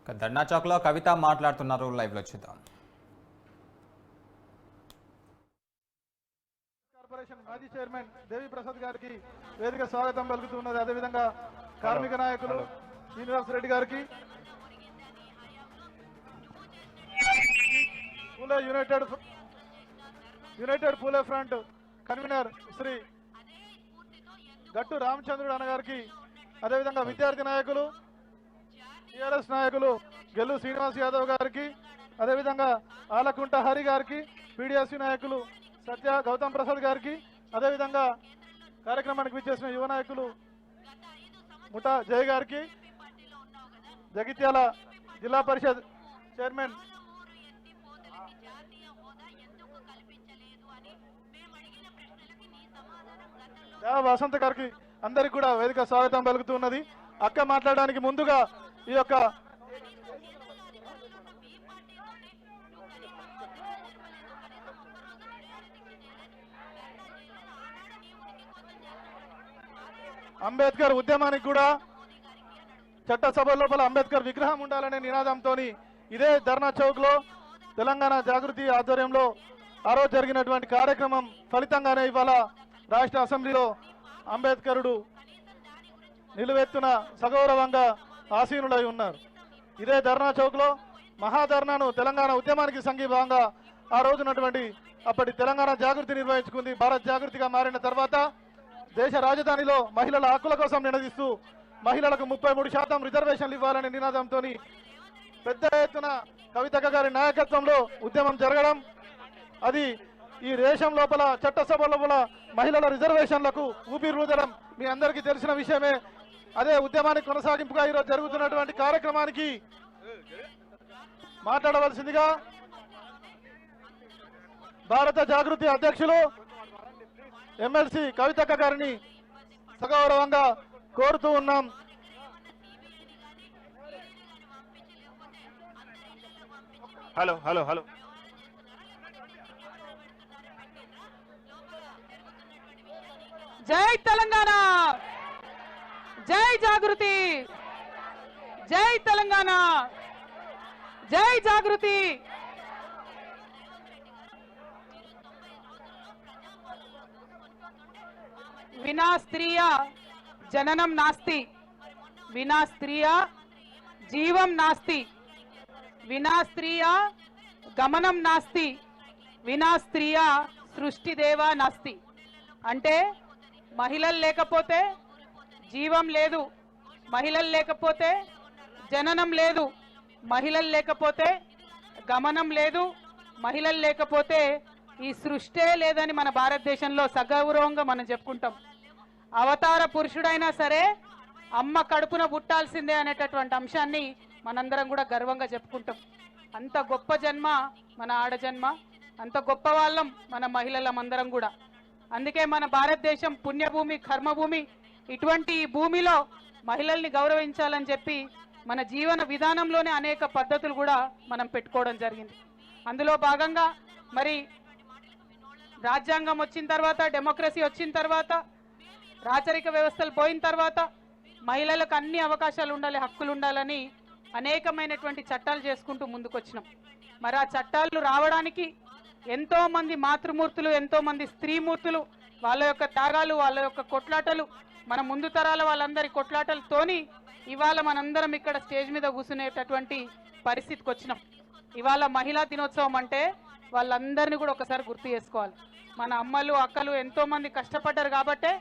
ధర్నా చౌక్లో కవిత మాట్లాడుతున్నారు, లైవ్లో చూద్దాం. కార్పొరేషన్ మాజీ చైర్మన్ దేవి ప్రసాద్ గారికి వేదిక స్వాగతం పలుకుతున్నది. అదేవిధంగా కార్మిక నాయకులు శ్రీనివాస్ రెడ్డి గారికి, పూలే యునైటెడ్ పూలే ఫ్రంట్ కన్వీనర్ శ్రీ గట్టు రామచంద్రుడు అన్న గారికి, అదేవిధంగా విద్యార్థి నాయకులు టిఆర్ఎస్ నాయకులు గెల్లు శ్రీనివాస్ యాదవ్ గారికి, అదేవిధంగా ఆలకుంట హరి గారికి, పీడిఎస్సీ నాయకులు సత్య గౌతమ్ ప్రసాద్ గారికి, అదేవిధంగా కార్యక్రమానికి విచ్చేసిన యువ నాయకులు ముఠా జయ్ గారికి, జగిత్యాల జిల్లా పరిషత్ చైర్మన్ వసంత గారికి అందరికి కూడా వేదిక స్వాగతం పలుకుతున్నది. అక్క మాట్లాడడానికి ముందుగా ఈ యొక్క అంబేద్కర్ ఉద్యమానికి కూడా చట్టసభ లోపల అంబేద్కర్ విగ్రహం ఉండాలనే నినాదంతో ఇదే ధర్నా చౌక్ లో తెలంగాణ జాగృతి ఆధ్వర్యంలో ఆ రోజు జరిగినటువంటి కార్యక్రమం ఫలితంగానే ఇవాళ రాష్ట్ర అసెంబ్లీలో అంబేద్కరుడు నిలువెత్తున సగౌరవంగా ఆసీనులై ఉన్నారు. ఇదే ధర్నా చౌక్ లో మహాధర్నాను తెలంగాణ ఉద్యమానికి సంఘీభావంగా ఆ రోజునటువంటి అప్పటి తెలంగాణ జాగృతి నిర్వహించుకుంది. భారత్ జాగృతిగా మారిన తర్వాత దేశ రాజధానిలో మహిళల హక్కుల కోసం నినదిస్తూ మహిళలకు 33% రిజర్వేషన్లు ఇవ్వాలనే నినాదంతో పెద్ద ఎత్తున కవితక్క గారి నాయకత్వంలో ఉద్యమం జరగడం, అది ఈ దేశం లోపల చట్టసభ లోపల మహిళల రిజర్వేషన్లకు ఊపిరిలూదడం మీ అందరికీ తెలిసిన విషయమే. అదే ఉద్యమానికి కొనసాగింపుగా ఈరోజు జరుగుతున్నటువంటి కార్యక్రమానికి మాట్లాడవలసిందిగా భారత జాగృతి అధ్యక్షులు ఎమ్మెల్సీ కవితక్క గారిని సగౌరవంగా కోరుతూ ఉన్నాం. హలో హలో హలో జై తెలంగాణ, జై జాగృతి, జై తెలంగాణ, జై జాగృతి. వినా స్త్రీయ జననం నాస్తి, వినా స్త్రీయ జీవం నాస్తి, వినా స్త్రీయ గమనం నాస్తి, వినా స్త్రీయ సృష్టిదేవ నాస్తి. అంటే మహిళలు లేకపోతే జీవం లేదు, మహిళలు లేకపోతే జననం లేదు, మహిళలు లేకపోతే గమనం లేదు, మహిళలు లేకపోతే ఈ సృష్టే లేదని మన భారతదేశంలో సగౌరవంగా మనం చెప్పుకుంటాం. అవతార పురుషుడైనా సరే అమ్మ కడుపున పుట్టాల్సిందే అనేటటువంటి అంశాన్ని మనందరం కూడా గర్వంగా చెప్పుకుంటాం. అంత గొప్ప జన్మ మన ఆడజన్మ, అంత గొప్ప వాళ్ళం మన మహిళలమందరం కూడా. అందుకే మన భారతదేశం పుణ్యభూమి, కర్మభూమి. ఇటువంటి ఈ భూమిలో మహిళల్ని గౌరవించాలని చెప్పి మన జీవన విధానంలోనే అనేక పద్ధతులు కూడా మనం పెట్టుకోవడం జరిగింది. అందులో భాగంగా మరి రాజ్యాంగం వచ్చిన తర్వాత, డెమోక్రసీ వచ్చిన తర్వాత, రాచరిక వ్యవస్థలు పోయిన తర్వాత మహిళలకు అన్ని అవకాశాలు ఉండాలి, హక్కులు ఉండాలని అనేకమైనటువంటి చట్టాలు చేసుకుంటూ ముందుకొచ్చినాం. మరి ఆ చట్టాలు రావడానికి ఎంతో మంది మాతృమూర్తులు, ఎంతో మంది స్త్రీమూర్తులు, వాళ్ళ యొక్క త్యాగాలు, వాళ్ళ యొక్క కొట్లాటలు, మన ముందు తరాల వాళ్ళందరి కొట్లాటలతోని ఇవాళ మనందరం ఇక్కడ స్టేజ్ మీద కూర్చునేటటువంటి పరిస్థితికి వచ్చినాం. ఇవాళ మహిళా దినోత్సవం అంటే వాళ్ళందరినీ కూడా ఒకసారి గుర్తు చేసుకోవాలి. మన అమ్మలు, అక్కలు ఎంతో మంది కష్టపడ్డారు కాబట్టే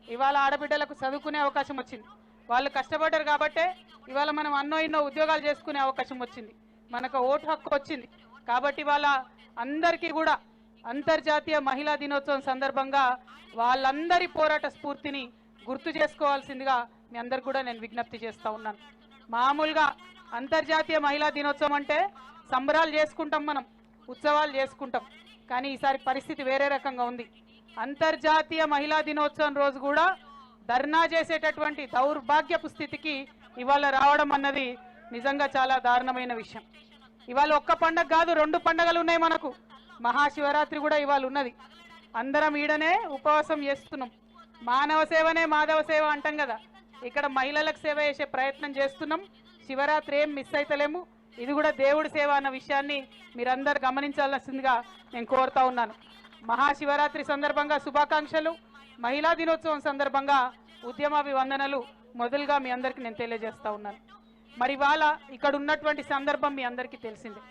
ఇవాళ ఆడబిడ్డలకు చదువుకునే అవకాశం వచ్చింది. వాళ్ళు కష్టపడ్డారు కాబట్టే ఇవాళ మనం ఎన్నో ఉద్యోగాలు చేసుకునే అవకాశం వచ్చింది, మనకు ఓటు హక్కు వచ్చింది. కాబట్టి వాళ్ళ అందరికీ కూడా అంతర్జాతీయ మహిళా దినోత్సవం సందర్భంగా వాళ్ళందరి పోరాట స్ఫూర్తిని గుర్తు చేసుకోవాల్సిందిగా మీ అందరు కూడా నేను విజ్ఞప్తి చేస్తూ ఉన్నాను. మామూలుగా అంతర్జాతీయ మహిళా దినోత్సవం అంటే సంబరాలు చేసుకుంటాం, మనం ఉత్సవాలు చేసుకుంటాం. కానీ ఈసారి పరిస్థితి వేరే రకంగా ఉంది. అంతర్జాతీయ మహిళా దినోత్సవం రోజు కూడా ధర్నా చేసేటటువంటి దౌర్భాగ్యపు స్థితికి ఇవాళ రావడం అన్నది నిజంగా చాలా దారుణమైన విషయం. ఇవాళ ఒక్క పండగ కాదు, 2 పండగలు ఉన్నాయి మనకు. మహాశివరాత్రి కూడా ఇవాళ ఉన్నది. అందరం ఈడనే ఉపవాసం చేస్తున్నాం. మానవ సేవనే మాధవ సేవ అంటాం కదా, ఇక్కడ మహిళలకు సేవ చేసే ప్రయత్నం చేస్తున్నాం. శివరాత్రి ఏం మిస్ అయితలేము. ఇది కూడా దేవుడి సేవ అన్న విషయాన్ని మీరందరూ గమనించాల్సిందిగా నేను కోరుతా ఉన్నాను. మహాశివరాత్రి సందర్భంగా శుభాకాంక్షలు. మహిళా దినోత్సవం సందర్భంగా ఉద్యమాభివందనలు మొదలుగా మీ అందరికీ నేను తెలియజేస్తా ఉన్నాను. మరి ఇవాళ ఇక్కడ ఉన్నటువంటి సందర్భం మీ అందరికీ తెలిసిందే.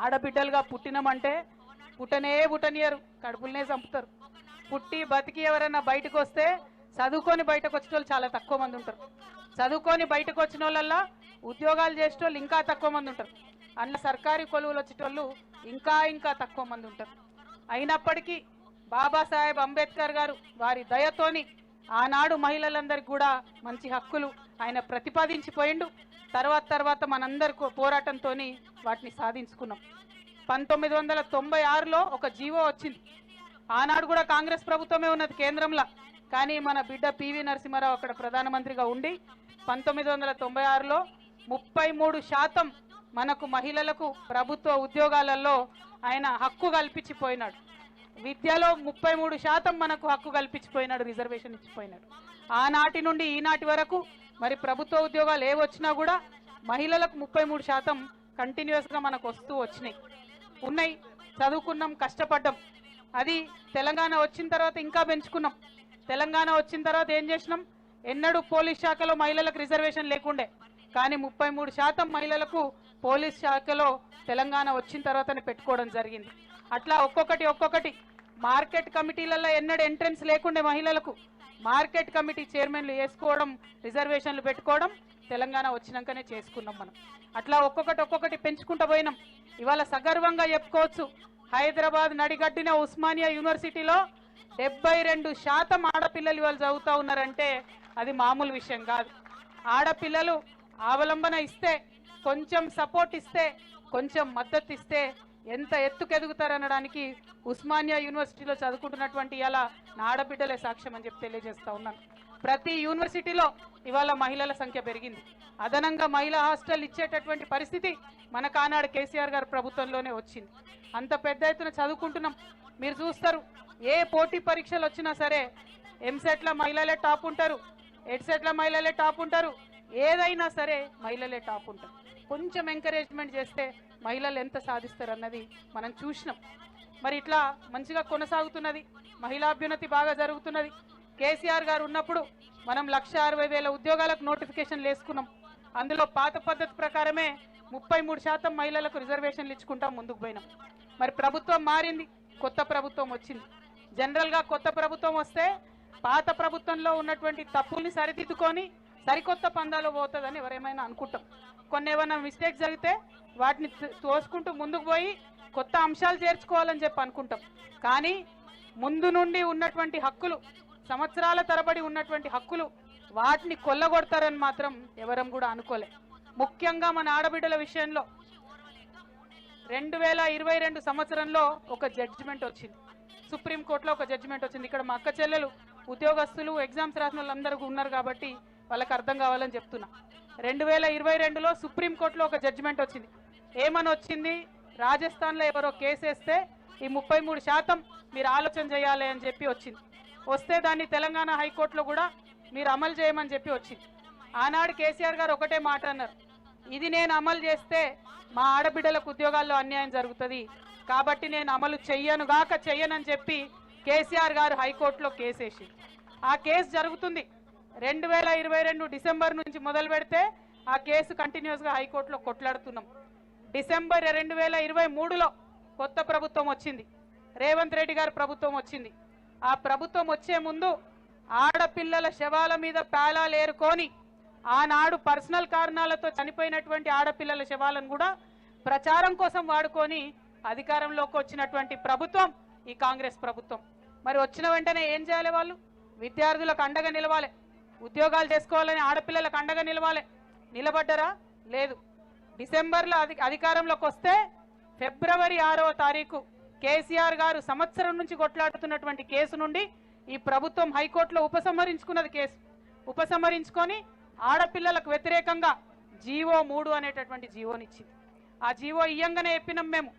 ఆడబిడ్డలుగా పుట్టినమంటే పుట్టనియరు, కడుపులనే చంపుతారు. పుట్టి బతికి ఎవరైనా బయటకు వస్తే చదువుకొని బయటకు వచ్చిన వాళ్ళు చాలా తక్కువ మంది ఉంటారు. చదువుకొని బయటకు వచ్చిన వాళ్ళల్లో ఉద్యోగాలు చేసేటోళ్ళు ఇంకా తక్కువ మంది ఉంటారు. అన్న సర్కారీ కొలువులు వచ్చేటోళ్ళు ఇంకా తక్కువ మంది ఉంటారు. అయినప్పటికీ బాబాసాహెబ్ అంబేద్కర్ గారు వారి దయతోని ఆనాడు మహిళలందరికీ కూడా మంచి హక్కులు ఆయన ప్రతిపాదించిపోయిండు. తర్వాత మనందరి పోరాటంతో వాటిని సాధించుకున్నాం. 1996లో ఒక జీవో వచ్చింది. ఆనాడు కూడా కాంగ్రెస్ ప్రభుత్వమే ఉన్నది కేంద్రంలో. కానీ మన బిడ్డ పివి నరసింహారావు అక్కడ ప్రధానమంత్రిగా ఉండి 1996లో 33% మనకు మహిళలకు ప్రభుత్వ ఉద్యోగాలలో ఆయన హక్కు కల్పించిపోయినాడు. విద్యలో 33% మనకు హక్కు కల్పించిపోయినాడు, రిజర్వేషన్ ఇచ్చిపోయినాడు. ఆనాటి నుండి ఈనాటి వరకు మరి ప్రభుత్వ ఉద్యోగాలు ఏవొచ్చినా కూడా మహిళలకు 33% కంటిన్యూస్గా మనకు వస్తూ ఉన్నాయి. చదువుకున్నాం, కష్టపడ్డాం. అది తెలంగాణ వచ్చిన తర్వాత ఇంకా పెంచుకున్నాం. తెలంగాణ వచ్చిన తర్వాత ఏం చేసినాం? ఎన్నడూ పోలీస్ శాఖలో మహిళలకు రిజర్వేషన్ లేకుండే, కానీ 33% మహిళలకు పోలీస్ శాఖలో తెలంగాణ వచ్చిన తర్వాతనే పెట్టుకోవడం జరిగింది. అట్లా ఒక్కొక్కటి మార్కెట్ కమిటీలలో ఎన్నడూ ఎంట్రన్స్ లేకుండే మహిళలకు మార్కెట్ కమిటీ చైర్మన్లు వేసుకోవడం, రిజర్వేషన్లు పెట్టుకోవడం తెలంగాణ వచ్చినాకనే చేసుకున్నాం మనం. అట్లా ఒక్కొక్కటి పెంచుకుంటూ పోయినాం. ఇవాళ సగర్వంగా చెప్పుకోవచ్చు, హైదరాబాద్ నడిగడ్డిన ఉస్మానియా యూనివర్సిటీలో 72% ఆడపిల్లలు ఇవాళ చదువుతూ ఉన్నారంటే అది మామూలు విషయం కాదు. ఆడపిల్లలు అవలంబన ఇస్తే, కొంచెం సపోర్ట్ ఇస్తే, కొంచెం మద్దతు ఇస్తే ఎంత ఎత్తుకెదుగుతారనడానికి ఉస్మానియా యూనివర్సిటీలో చదువుకుంటున్నటువంటి ఇలా నా ఆడబిడ్డలే సాక్ష్యం అని చెప్పి తెలియజేస్తా ఉన్నాను. ప్రతి యూనివర్సిటీలో ఇవాళ మహిళల సంఖ్య పెరిగింది. అదనంగా మహిళా హాస్టల్ ఇచ్చేటటువంటి పరిస్థితి మనకు ఆనాడు కేసీఆర్ గారి ప్రభుత్వంలోనే వచ్చింది. అంత పెద్ద ఎత్తున చదువుకుంటున్నాం. మీరు చూస్తారు, ఏ పోటీ పరీక్షలు వచ్చినా సరే ఎంసెట్ల మహిళలే టాప్ ఉంటారు, ఎడ్సెట్ల మహిళలే టాప్ ఉంటారు, ఏదైనా సరే మహిళలే టాప్ ఉంటారు. కొంచెం ఎంకరేజ్మెంట్ చేస్తే మహిళలు ఎంత సాధిస్తారన్నది మనం చూసినాం. మరి ఇట్లా మంచిగా కొనసాగుతున్నది, మహిళాభ్యున్నతి బాగా జరుగుతున్నది. కేసీఆర్ గారు ఉన్నప్పుడు మనం 1,60,000 ఉద్యోగాలకు నోటిఫికేషన్లు వేసుకున్నాం. అందులో పాత పద్ధతి ప్రకారమే 33% మహిళలకు రిజర్వేషన్లు ఇచ్చుకుంటాం ముందుకు పోయినాం. మరి ప్రభుత్వం మారింది, కొత్త ప్రభుత్వం వచ్చింది. జనరల్గా కొత్త ప్రభుత్వం వస్తే పాత ప్రభుత్వంలో ఉన్నటువంటి తప్పుల్ని సరిదిద్దుకొని సరికొత్త పందాలో పోతుందని ఎవరేమైనా అనుకుంటాం. కొన్ని ఏమైనా మిస్టేక్స్ జరిగితే వాటిని తోసుకుంటూ ముందుకు పోయి కొత్త అంశాలు చేర్చుకోవాలని చెప్పి అనుకుంటాం. కానీ ముందు నుండి ఉన్నటువంటి హక్కులు, సంవత్సరాల తరబడి ఉన్నటువంటి హక్కులు, వాటిని కొల్లగొడతారని మాత్రం ఎవరం కూడా అనుకోలే. ముఖ్యంగా మన ఆడబిడ్డల విషయంలో 2022 సంవత్సరంలో ఒక జడ్జిమెంట్ వచ్చింది, సుప్రీంకోర్టులో ఒక జడ్జిమెంట్ వచ్చింది. ఇక్కడ మా అక్క చెల్లెలు ఉద్యోగస్తులు ఎగ్జామ్స్ రాసిన వాళ్ళందరూ ఉన్నారు కాబట్టి వాళ్ళకి అర్థం కావాలని చెప్తున్నా. 2022లో సుప్రీంకోర్టులో ఒక జడ్జిమెంట్ వచ్చింది. ఏమని వచ్చింది? రాజస్థాన్లో ఎవరో కేసు వేస్తే ఈ 33% మీరు ఆలోచన చేయాలి అని చెప్పి వచ్చింది. వస్తే దాన్ని తెలంగాణ హైకోర్టులో కూడా మీరు అమలు చేయమని చెప్పి వచ్చింది. ఆనాడు కేసీఆర్ గారు ఒకటే మాట అన్నారు, ఇది నేను అమలు చేస్తే మా ఆడబిడ్డలకు ఉద్యోగాల్లో అన్యాయం జరుగుతుంది, కాబట్టి నేను అమలు చెయ్యనని చెప్పి కేసీఆర్ గారు హైకోర్టులో కేసు వేసి, ఆ కేసు జరుగుతుంది. 2022 డిసెంబర్ నుంచి మొదలు పెడితే ఆ కేసు కంటిన్యూస్గా హైకోర్టులో కొట్లాడుతున్నాం. డిసెంబర్ 2023లో కొత్త ప్రభుత్వం వచ్చింది, రేవంత్ రెడ్డి గారి ప్రభుత్వం వచ్చింది. ఆ ప్రభుత్వం వచ్చే ముందు ఆడపిల్లల శవాల మీద పేలాలు ఏరుకొని ఆనాడు పర్సనల్ కారణాలతో చనిపోయినటువంటి ఆడపిల్లల శవాలను కూడా ప్రచారం కోసం వాడుకొని అధికారంలోకి వచ్చినటువంటి ప్రభుత్వం ఈ కాంగ్రెస్ ప్రభుత్వం. మరి వచ్చిన వెంటనే ఏం చేయాలి? వాళ్ళు విద్యార్థులకు అండగా నిలవాలి, ఉద్యోగాలు చేసుకోవాలని ఆడపిల్లలకు అండగా నిలవాలి. నిలబడ్డరా? లేదు. డిసెంబర్లో అధికారంలోకి వస్తే ఫిబ్రవరి 6వ తారీఖు కేసీఆర్ గారు సంవత్సరం నుంచి కొట్లాడుతున్నటువంటి కేసు నుండి ఈ ప్రభుత్వం హైకోర్టులో ఉపసంహరించుకున్నది. కేసు ఉపసంహరించుకొని ఆడపిల్లలకు వ్యతిరేకంగా జీవో 3 అనేటటువంటి జీవోనిచ్చింది. ఆ జీవో ఇయ్యంగానే చెప్పినాం మేము,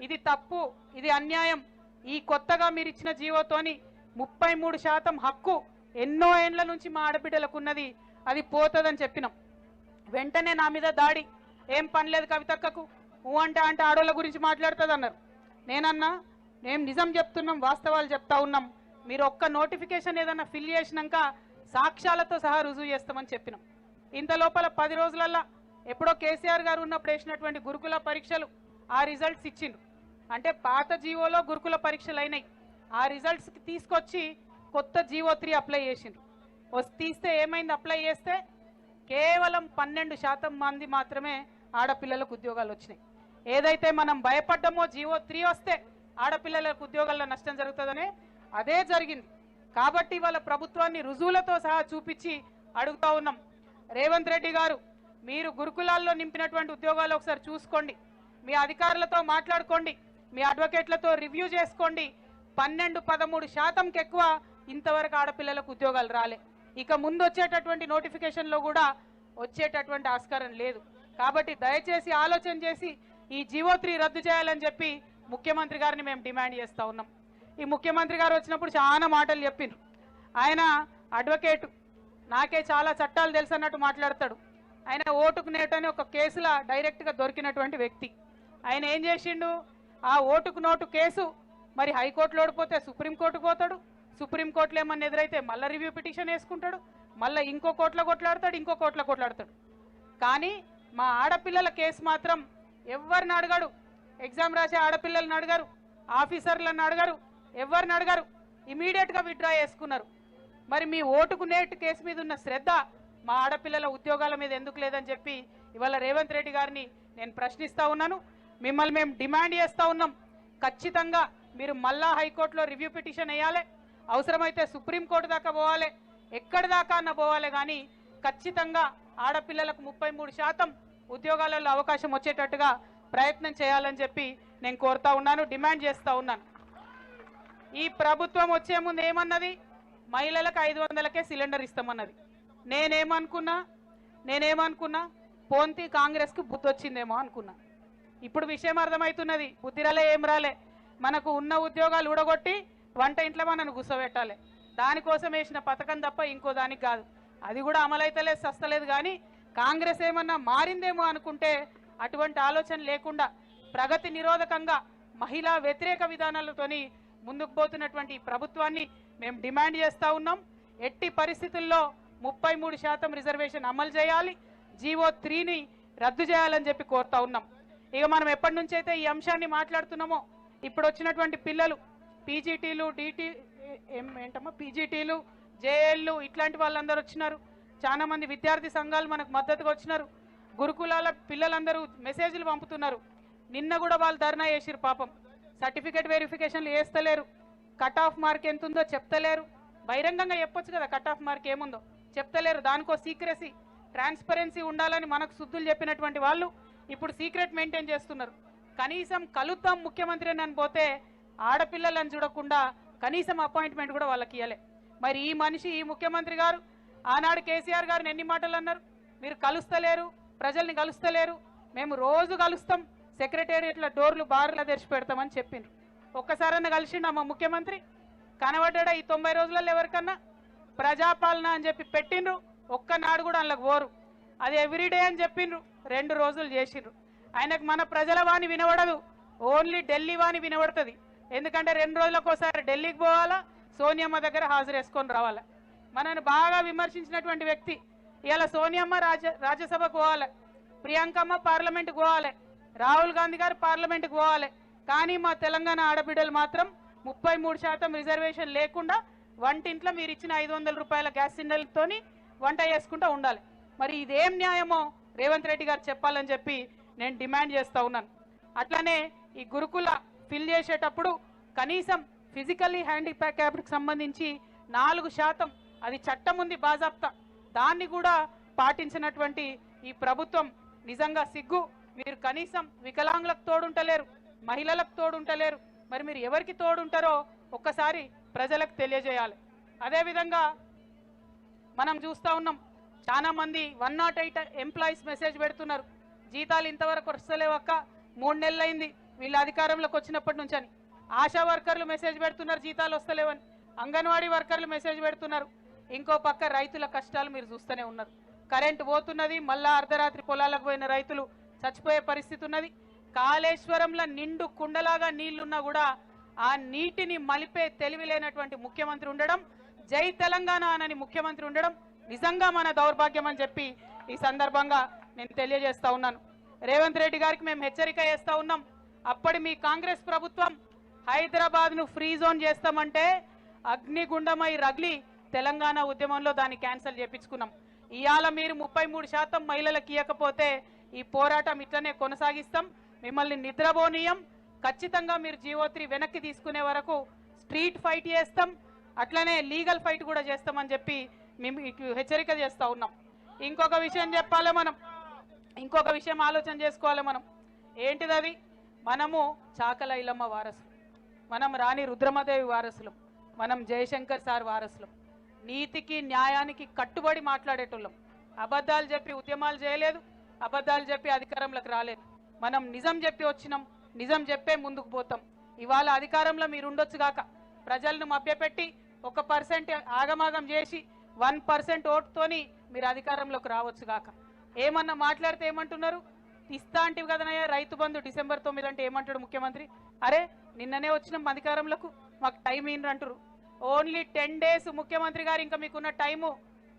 ఇది తప్పు, ఇది అన్యాయం. ఈ కొత్తగా మీరు ఇచ్చిన జీవోతోని 33% హక్కు ఎన్నో ఏండ్ల నుంచి మా ఆడబిడ్డలకు ఉన్నది, అది పోతుందని చెప్పినాం. వెంటనే నా మీద దాడి, ఏం పని లేదు కవితక్కకు, అంటే ఆడోళ్ళ గురించి మాట్లాడుతుంది అన్నారు. నేనన్నా మేము నిజం చెప్తున్నాం, వాస్తవాలు చెప్తా ఉన్నాం, మీరు ఒక్క నోటిఫికేషన్ ఏదన్నా ఫిల్ చేసినాక సాక్ష్యాలతో సహా రుజువు చేస్తామని చెప్పినాం. ఇంత లోపల 10 రోజులల్లా ఎప్పుడో కేసీఆర్ గారు ఉన్నప్పుడు వేసినటువంటి గురుకుల పరీక్షలు ఆ రిజల్ట్స్ ఇచ్చిండ్రు. అంటే పాత జీవోలో గురుకుల పరీక్షలు అయినాయి, ఆ రిజల్ట్స్కి తీసుకొచ్చి కొత్త జీవో 3 అప్లై చేసిండ్రు. తీస్తే ఏమైంది, అప్లై చేస్తే కేవలం 12% మంది మాత్రమే ఆడపిల్లలకు ఉద్యోగాలు వచ్చినాయి. ఏదైతే మనం భయపడ్డామో జీవో 3 వస్తే ఆడపిల్లలకు ఉద్యోగాల్లో నష్టం జరుగుతుందనే అదే జరిగింది. కాబట్టి వాళ్ళ ప్రభుత్వాన్ని రుజువులతో సహా చూపించి అడుగుతా ఉన్నాం, రేవంత్ రెడ్డి గారు మీరు గురుకులాల్లో నింపినటువంటి ఉద్యోగాలు ఒకసారి చూసుకోండి, మీ అధికారులతో మాట్లాడుకోండి, మీ అడ్వకేట్లతో రివ్యూ చేసుకోండి. 12-13% ఎక్కువ ఇంతవరకు ఆడపిల్లలకు ఉద్యోగాలు రాలే. ఇక ముందు వచ్చేటటువంటి నోటిఫికేషన్లో కూడా వచ్చేటటువంటి ఆస్కారం లేదు. కాబట్టి దయచేసి ఆలోచన చేసి ఈ జీవో 3 రద్దు చేయాలని చెప్పి ముఖ్యమంత్రి గారిని మేము డిమాండ్ చేస్తూ ఉన్నాం. ఈ ముఖ్యమంత్రి గారు వచ్చినప్పుడు చాలా మాటలు చెప్పిండ్రు. ఆయన అడ్వకేటు, నాకే చాలా చట్టాలు తెలుసు అన్నట్టు మాట్లాడతాడు. ఆయన ఓటుకు నోటు అని ఒక కేసులో డైరెక్ట్గా దొరికినటువంటి వ్యక్తి. ఆయన ఏం చేసిండు, ఆ ఓటుకు నోటు కేసు మరి హైకోర్టులో ఓడిపోతే సుప్రీంకోర్టుకు పోతాడు, సుప్రీంకోర్టులో ఏమన్నా ఎదురైతే మళ్ళీ రివ్యూ పిటిషన్ వేసుకుంటాడు, మళ్ళీ ఇంకో కోర్టులో కొట్లాడతాడు, ఇంకో కోర్టులో కొట్లాడతాడు. కానీ మా ఆడపిల్లల కేసు మాత్రం ఎవరిని అడగడు, ఎగ్జామ్ రాసే ఆడపిల్లలను అడగరు, ఆఫీసర్లను అడగరు, ఎవరిని అడగరు, ఇమీడియట్గా విత్డ్రా చేసుకున్నారు. మరి మీ ఓటుకు నేటు కేసు మీద ఉన్న శ్రద్ధ మా ఆడపిల్లల ఉద్యోగాల మీద ఎందుకు లేదని చెప్పి ఇవాళ రేవంత్ రెడ్డి గారిని నేను ప్రశ్నిస్తూ ఉన్నాను. మిమ్మల్ని మేము డిమాండ్ చేస్తూ ఉన్నాం, ఖచ్చితంగా మీరు మళ్ళా హైకోర్టులో రివ్యూ పిటిషన్ వేయాలి, అవసరమైతే సుప్రీంకోర్టు దాకా పోవాలి, ఎక్కడి దాకా అన్న పోవాలి. కానీ ఖచ్చితంగా ఆడపిల్లలకు 33% ఉద్యోగాలలో అవకాశం వచ్చేటట్టుగా ప్రయత్నం చేయాలని చెప్పి నేను కోరుతా ఉన్నాను, డిమాండ్ చేస్తూ ఉన్నాను. ఈ ప్రభుత్వం వచ్చే ముందు ఏమన్నది, మహిళలకు 500కే సిలిండర్ ఇస్తామన్నది. నేనేమనుకున్నా పోంతి కాంగ్రెస్కి బుద్ధి వచ్చిందేమో అనుకున్నా. ఇప్పుడు విషయం అర్థమవుతున్నది, బుద్ధి రాలే, ఏం రాలే. మనకు ఉన్న ఉద్యోగాలు ఊడగొట్టి వంట ఇంట్లో మనను గుసబెట్టాలి, దానికోసం వేసిన పథకం తప్ప ఇంకో దానికి కాదు. అది కూడా అమలైతలేదు, సస్తలేదు. కానీ కాంగ్రెస్ ఏమన్నా మారిందేమో అనుకుంటే అటువంటి ఆలోచన లేకుండా ప్రగతి నిరోధకంగా మహిళా వ్యతిరేక విధానాలతోని ముందుకు పోతున్నటువంటి ప్రభుత్వాన్ని మేము డిమాండ్ చేస్తూ ఉన్నాం. ఎట్టి పరిస్థితుల్లో 33% రిజర్వేషన్ అమలు చేయాలి, జీవో 3ని రద్దు చేయాలని చెప్పి కోరుతా ఉన్నాం. ఇక మనం ఎప్పటి నుంచి అయితే ఈ అంశాన్ని మాట్లాడుతున్నామో ఇప్పుడు వచ్చినటువంటి పిల్లలు పీజీటీలు, పీజీటీలు, జేఏళ్ళు ఇట్లాంటి వాళ్ళందరూ వచ్చినారు. చాలా మంది విద్యార్థి సంఘాలు మనకు మద్దతుగా వచ్చినారు. గురుకులాల పిల్లలందరూ మెసేజ్లు పంపుతున్నారు. నిన్న కూడా వాళ్ళు ధర్నా చేసిరు. పాపం సర్టిఫికేట్ వెరిఫికేషన్లు వేస్తలేరు, కట్ ఆఫ్ మార్క్ ఎంత ఉందో చెప్తలేరు. బహిరంగంగా చెప్పొచ్చు కదా కట్ ఆఫ్ మార్క్ ఏముందో, చెప్తలేరు. దానికో సీక్రెసీ, ట్రాన్స్పరెన్సీ ఉండాలని మనకు శుద్ధులు చెప్పినటువంటి వాళ్ళు ఇప్పుడు సీక్రెట్ మెయింటైన్ చేస్తున్నారు. కనీసం కలుద్దాం ముఖ్యమంత్రి అని పోతే ఆడపిల్లలను చూడకుండా కనీసం అపాయింట్మెంట్ కూడా వాళ్ళకి ఇవ్వలే. మరి ఈ మనిషి, ఈ ముఖ్యమంత్రి గారు ఆనాడు కేసీఆర్ గారిని ఎన్ని మాటలు అన్నారు, మీరు కలుస్తలేరు, ప్రజల్ని కలుస్తలేరు, మేము రోజు కలుస్తాం, సెక్రటేరియట్ల డోర్లు బార్లా తెరిచి పెడతామని చెప్పిండ్రు. ఒక్కసారన్నా కలిసిండు మా ముఖ్యమంత్రి? కనబడ్డా ఈ 90 రోజులలో ఎవరికన్నా? ప్రజాపాలన అని చెప్పి పెట్టిండ్రు, ఒక్కనాడు కూడా అందులోకి పోరు. అది ఎవ్రీడే అని చెప్పిండ్రు, 2 రోజులు చేసిండ్రు. ఆయనకు మన ప్రజల వాణి వినబడదు, ఓన్లీ ఢిల్లీ వాణి వినబడుతుంది. ఎందుకంటే 2 రోజులకు ఒకసారి ఢిల్లీకి పోవాలా, సోనియమ్మ దగ్గర హాజరు వేసుకొని రావాలా. మనని బాగా విమర్శించినటువంటి వ్యక్తి ఇవాళ సోనియమ్మ రాజ్యసభకు పోవాలి, ప్రియాంకమ్మ పార్లమెంటుకు పోవాలి, రాహుల్ గాంధీ గారు పార్లమెంటుకు పోవాలి. కానీ మా తెలంగాణ ఆడబిడ్డలు మాత్రం 33% రిజర్వేషన్ లేకుండా వంటింట్లో మీరు ఇచ్చిన 500 రూపాయల గ్యాస్ సిలిండర్లతోని వంట చేసుకుంటూ ఉండాలి. మరి ఇదేం న్యాయమో రేవంత్ రెడ్డి గారు చెప్పాలని చెప్పి నేను డిమాండ్ చేస్తూ ఉన్నాను. అట్లానే ఈ గురుకుల ఫిల్ చేసేటప్పుడు కనీసం ఫిజికల్లీ హ్యాండిక్యాప్డ్కి సంబంధించి 4%, అది చట్టం ఉంది బాజాప్తా, దాన్ని కూడా పాటించినటువంటి ఈ ప్రభుత్వం నిజంగా సిగ్గు. మీరు కనీసం వికలాంగులకు తోడుంటలేరు, మహిళలకు తోడుంటలేరు. మరి మీరు ఎవరికి తోడుంటారో ఒక్కసారి ప్రజలకు తెలియజేయాలి. అదేవిధంగా మనం చూస్తూ ఉన్నాం, చాలా మంది 108 ఎంప్లాయీస్ మెసేజ్ పెడుతున్నారు, జీతాలు ఇంతవరకు వస్తలేవక్క, 3 నెలలు అయింది వీళ్ళ అధికారంలోకి వచ్చినప్పటి నుంచి అని. ఆశా వర్కర్లు మెసేజ్ పెడుతున్నారు జీతాలు వస్తలేవని, అంగన్వాడీ వర్కర్లు మెసేజ్ పెడుతున్నారు. ఇంకో పక్క రైతుల కష్టాలు మీరు చూస్తూనే ఉన్నారు. కరెంటు పోతున్నది, మళ్ళా అర్ధరాత్రి పొలాలకు పోయిన రైతులు చచ్చిపోయే పరిస్థితి ఉన్నది. కాళేశ్వరంలో నిండు కుండలాగా నీళ్లున్నా కూడా ఆ నీటిని మలిపే తెలివి లేనటువంటి ముఖ్యమంత్రి ఉండడం, జై తెలంగాణ అని ముఖ్యమంత్రి ఉండడం నిజంగా మన దౌర్భాగ్యం అని చెప్పి ఈ సందర్భంగా నేను తెలియజేస్తా ఉన్నాను. రేవంత్ రెడ్డి గారికి మేము హెచ్చరిక చేస్తా ఉన్నాం. అప్పటి మీ కాంగ్రెస్ ప్రభుత్వం హైదరాబాద్ను ఫ్రీ జోన్ చేస్తామంటే అగ్నిగుండమై రగిలి తెలంగాణ ఉద్యమంలో దాన్ని క్యాన్సిల్ చేపించుకున్నాం. ఇవాళ మీరు 33% మహిళలకు ఇవ్వకపోతే ఈ పోరాటం ఇట్లనే కొనసాగిస్తాం. మిమ్మల్ని నిద్రపోనీయం. ఖచ్చితంగా మీరు జీవో3 వెనక్కి తీసుకునే వరకు స్ట్రీట్ ఫైట్ చేస్తాం, అట్లనే లీగల్ ఫైట్ కూడా చేస్తామని చెప్పి మేము హెచ్చరిక చేస్తా ఉన్నాం. ఇంకొక విషయం చెప్పాలి మనం, ఇంకొక విషయం ఆలోచన చేసుకోవాలి మనం. ఏంటిది అది? మనము చాకల ఐలమ్మ వారసులు, మనం రాణి రుద్రమదేవి వారసులం, మనం జయశంకర్ సార్ వారసులం. నీతికి న్యాయానికి కట్టుబడి మాట్లాడేటోళ్ళం. అబద్ధాలు చెప్పి ఉద్యమాలు చేయలేదు, అబద్ధాలు చెప్పి అధికారంలోకి రాలేదు. మనం నిజం చెప్పి వచ్చినాం, నిజం చెప్పే ముందుకు పోతాం. ఇవాళ అధికారంలో మీరు ఉండొచ్చు గాక, ప్రజలను మభ్యపెట్టి 1% ఆగమాగం చేసి 1% ఓటుతోని మీరు అధికారంలోకి రావచ్చు గాక. ఏమన్నా మాట్లాడితే ఏమంటున్నారు? ఇస్తా అంటివి కదనయ్యా రైతు బంధు డిసెంబర్ 9 అంటే ఏమంటాడు ముఖ్యమంత్రి? అరే నిన్ననే వచ్చినాం అధికారంలోకి, మాకు టైం ఏంటంటారు. ఓన్లీ 10 డేస్ ముఖ్యమంత్రి గారు, ఇంకా మీకున్న టైము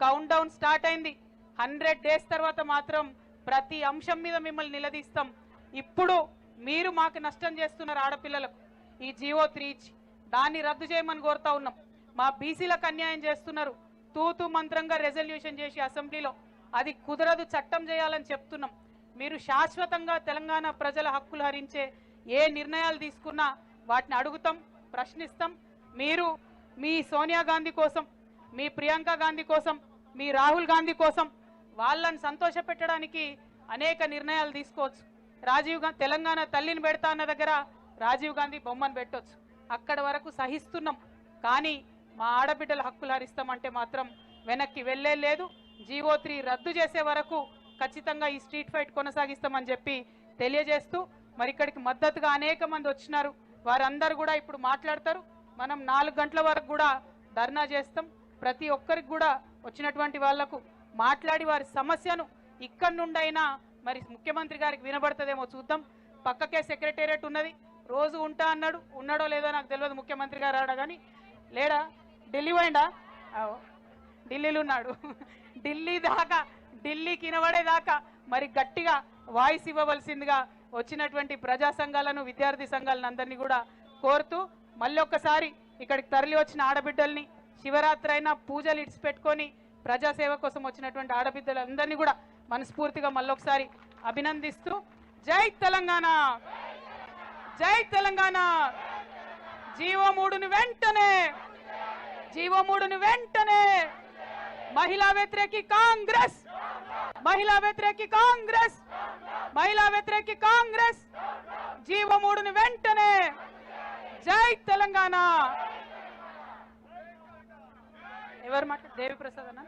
కౌంట్ డౌన్ స్టార్ట్ అయింది. 100 డేస్ తర్వాత మాత్రం ప్రతి అంశం మీద మిమ్మల్ని నిలదీస్తాం. ఇప్పుడు మీరు మాకు నష్టం చేస్తున్నారు ఆడపిల్లలకు ఈ జీవో3 ఇచ్చి, దాన్ని రద్దు చేయమని కోరుతా ఉన్నాం. మా బీసీలకు అన్యాయం చేస్తున్నారు, తూతు మంత్రంగా రెజల్యూషన్ చేసి అసెంబ్లీలో అది కుదరదు, చట్టం చేయాలని చెప్తున్నాం. మీరు శాశ్వతంగా తెలంగాణ ప్రజల హక్కులు హరించే ఏ నిర్ణయాలు తీసుకున్నా వాటిని అడుగుతాం, ప్రశ్నిస్తాం. మీరు మీ సోనియా గాంధీ కోసం, మీ ప్రియాంక గాంధీ కోసం, మీ రాహుల్ గాంధీ కోసం వాళ్ళని సంతోషపెట్టడానికి అనేక నిర్ణయాలు తీసుకోవచ్చు. రాజీవ్ గాంధీ తెలంగాణ తల్లిని పెడతా అన్న దగ్గర రాజీవ్ గాంధీ బొమ్మను పెట్టవచ్చు. అక్కడ వరకు సహిస్తున్నాం, కానీ మా ఆడబిడ్డల హక్కులు హరిస్తామంటే మాత్రం వెనక్కి వెళ్ళే లేదు. జీవో3 రద్దు చేసే వరకు ఖచ్చితంగా ఈ స్ట్రీట్ ఫైట్ కొనసాగిస్తామని చెప్పి తెలియజేస్తూ, మరి ఇక్కడికి మద్దతుగా అనేక మంది వచ్చినారు, వారందరూ కూడా ఇప్పుడు మాట్లాడతారు. మనం 4 గంటల వరకు కూడా ధర్నా చేస్తాం. ప్రతి ఒక్కరికి కూడా వచ్చినటువంటి వాళ్లకు మాట్లాడి వారి సమస్యను ఇక్కడి నుండైనా మరి ముఖ్యమంత్రి గారికి వినబడుతుందేమో చూద్దాం. పక్కకే సెక్రటేరియట్ ఉన్నది, రోజు ఉంటా అన్నాడు, ఉన్నాడో లేదో నాకు తెలియదు. ముఖ్యమంత్రి గారు ఆడ కానీ లేడా? ఢిల్లీ పోయిండా? ఢిల్లీలో ఉన్నాడు. ఢిల్లీ దాకా, ఢిల్లీకి వినబడేదాకా మరి గట్టిగా వాయిస్ ఇవ్వవలసిందిగా వచ్చినటువంటి ప్రజా సంఘాలను, విద్యార్థి సంఘాలను అందరినీ కూడా కోరుతూ, మళ్ళీ ఒక్కసారి ఇక్కడికి తరలి వచ్చిన ఆడబిడ్డల్ని, శివరాత్రి అయినా పూజలు ఇడిచిపెట్టుకొని ప్రజాసేవ కోసం వచ్చినటువంటి ఆడబిడ్డలందరినీ కూడా మనస్ఫూర్తిగా మళ్ళొకసారి అభినందిస్తూ, జై తెలంగాణ, జై తెలంగాణ. జీవో3ను వెంటనే, జీవో3ను వెంటనే. మహిళా వ్యతిరేకి కాంగ్రెస్, మహిళా వ్యతిరేకి కాంగ్రెస్, మహిళా వ్యతిరేకి కాంగ్రెస్. జీవో3ను వెంటనే. జై తెలంగాణ. ఎవరు మాట? దేవి ప్రసాద్ అన్న.